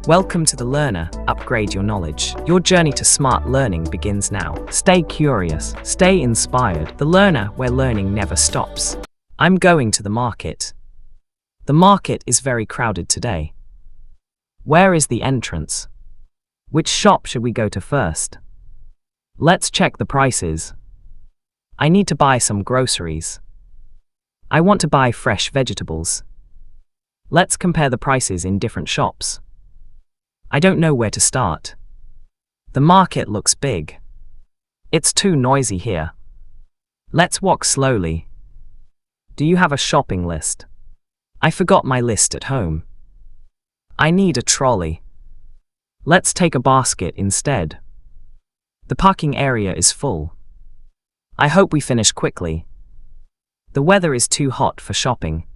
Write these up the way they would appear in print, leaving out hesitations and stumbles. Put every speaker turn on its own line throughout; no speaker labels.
Welcome to The Learner. Upgrade your knowledge. Your journey to smart learning begins now. Stay curious. Stay inspired. The Learner, where learning never stops. I'm going to the market. The market is very crowded today. Where is the entrance? Which shop should we go to first? Let's check the prices. I need to buy some groceries. I want to buy fresh vegetables. Let's compare the prices in different shops. I don't know where to start. The market looks big. It's too noisy here. Let's walk slowly. Do you have a shopping list? I forgot my list at home. I need a trolley. Let's take a basket instead. The parking area is full. I hope we finish quickly. The weather is too hot for shopping.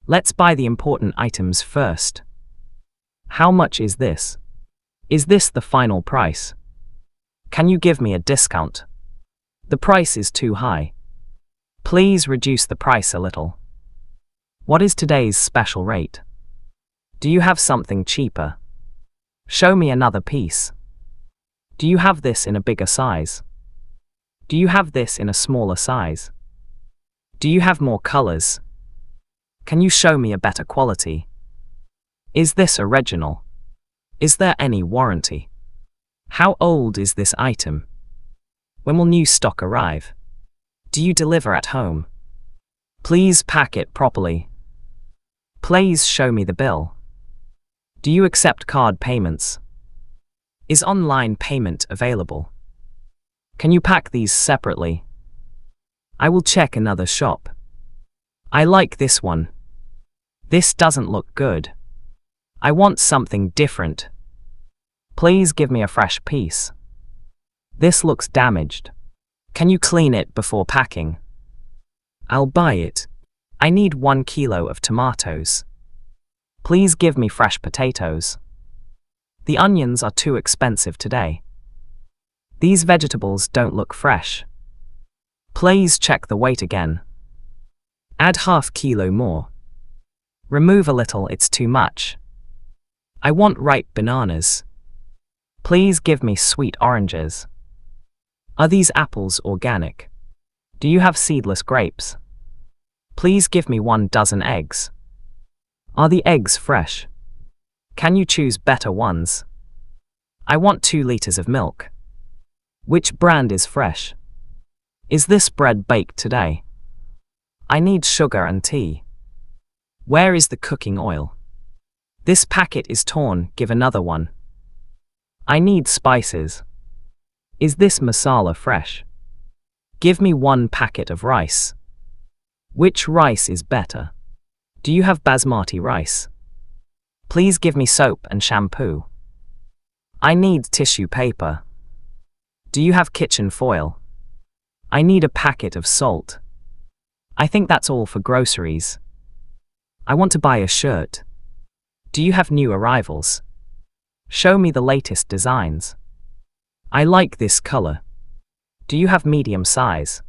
Let's buy the important items first. How much is this? Is this the final price? Can you give me a discount? The price is too high. Please reduce the price a little. What is today's special rate? Do you have something cheaper? Show me another piece. Do you have this in a bigger size? Do you have this in a smaller size? Do you have more colors? Can you show me a better quality? Is this original? Is there any warranty? How old is this item? When will new stock arrive? Do you deliver at home? Please pack it properly. Please show me the bill. Do you accept card payments? Is online payment available? Can you pack these separately? I will check another shop. I like this one. This doesn't look good. I want something different. Please give me a fresh piece. This looks damaged. Can you clean it before packing? I'll buy it. I need 1 kilo of tomatoes. Please give me fresh potatoes. The onions are too expensive today. These vegetables don't look fresh. Please check the weight again. Add ½ kilo more. Remove a little, it's too much. I want ripe bananas. Please give me sweet oranges. Are these apples organic? Do you have seedless grapes? Please give me 1 dozen eggs. Are the eggs fresh? Can you choose better ones? I want 2 liters of milk. Which brand is fresh? Is this bread baked today? I need sugar and tea. Where is the cooking oil? This packet is torn, give another one. I need spices. Is this masala fresh? Give me 1 packet of rice. Which rice is better? Do you have basmati rice? Please give me soap and shampoo. I need tissue paper. Do you have kitchen foil? I need a packet of salt. I think that's all for groceries. I want to buy a shirt. Do you have new arrivals? Show me the latest designs. I like this color. Do you have medium size?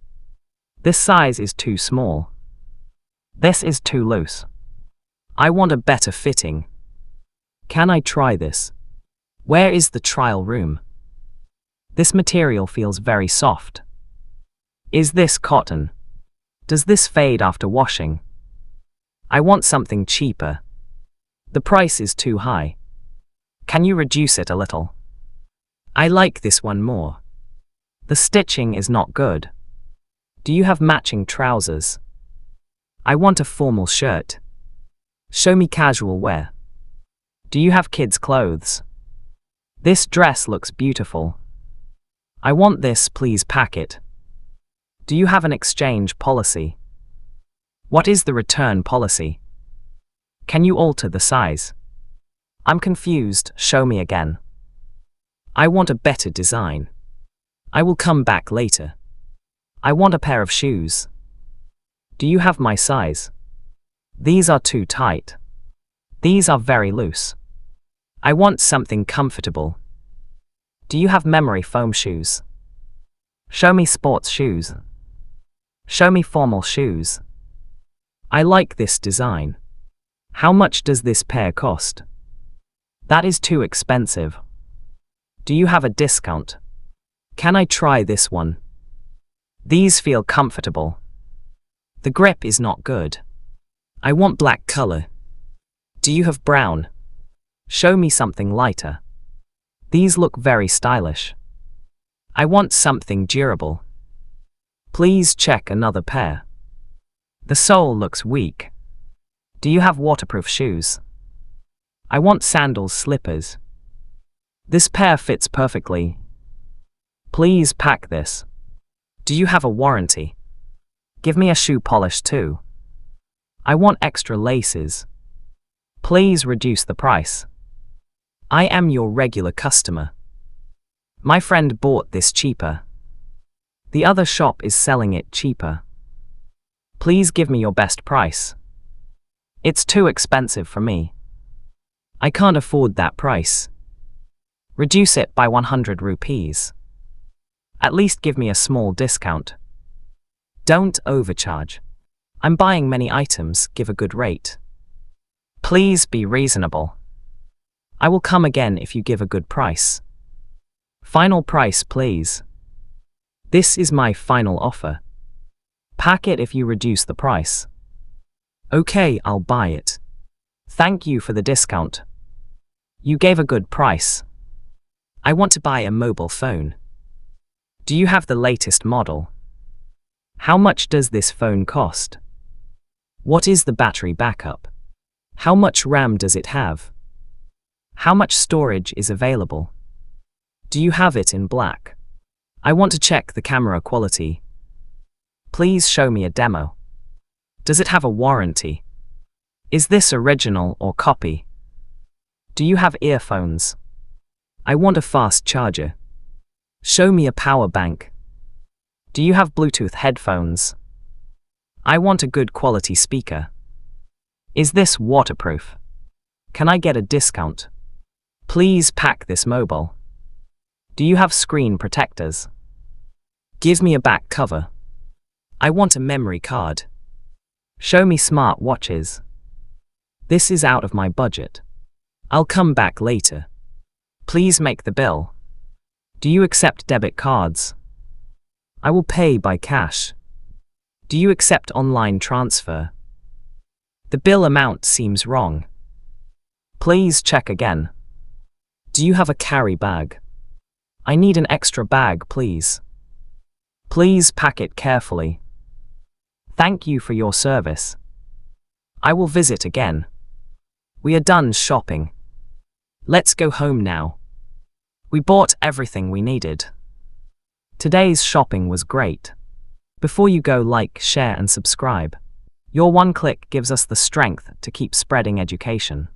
This size is too small. This is too loose. I want a better fitting. Can I try this? Where is the trial room? This material feels very soft. Is this cotton? Does this fade after washing? I want something cheaper. The price is too high. Can you reduce it a little? I like this one more. The stitching is not good. Do you have matching trousers? I want a formal shirt. Show me casual wear. Do you have kids' clothes? This dress looks beautiful. I want this, please pack it. Do you have an exchange policy? What is the return policy? Can you alter the size? I'm confused, show me again. I want a better design. I will come back later. I want a pair of shoes. Do you have my size? These are too tight. These are very loose. I want something comfortable. Do you have memory foam shoes? Show me sports shoes. Show me formal shoes. I like this design. How much does this pair cost? That is too expensive. Do you have a discount? Can I try this one? These feel comfortable. The grip is not good. I want black color. Do you have brown? Show me something lighter. These look very stylish. I want something durable. Please check another pair. The sole looks weak. Do you have waterproof shoes? I want sandals slippers. This pair fits perfectly. Please pack this. Do you have a warranty? Give me a shoe polish too. I want extra laces. Please reduce the price. I am your regular customer. My friend bought this cheaper. The other shop is selling it cheaper. Please give me your best price. It's too expensive for me. I can't afford that price. Reduce it by 100 rupees. At least give me a small discount. Don't overcharge. I'm buying many items, give a good rate. Please be reasonable. I will come again if you give a good price. Final price, please. This is my final offer. Pack it if you reduce the price. Okay, I'll buy it. Thank you for the discount. You gave a good price. I want to buy a mobile phone. Do you have the latest model? How much does this phone cost? What is the battery backup? How much RAM does it have? How much storage is available? Do you have it in black? I want to check the camera quality. Please show me a demo. Does it have a warranty? Is this original or copy? Do you have earphones? I want a fast charger. Show me a power bank. Do you have Bluetooth headphones? I want a good quality speaker. Is this waterproof? Can I get a discount? Please pack this mobile. Do you have screen protectors? Give me a back cover. I want a memory card. Show me smart watches. This is out of my budget. I'll come back later. Please make the bill. Do you accept debit cards? I will pay by cash. Do you accept online transfer? The bill amount seems wrong. Please check again. Do you have a carry bag? I need an extra bag, please. Please pack it carefully. Thank you for your service. I will visit again. We are done shopping. Let's go home now. We bought everything we needed. Today's shopping was great. Before you go, like, share and subscribe. Your one click gives us the strength to keep spreading education.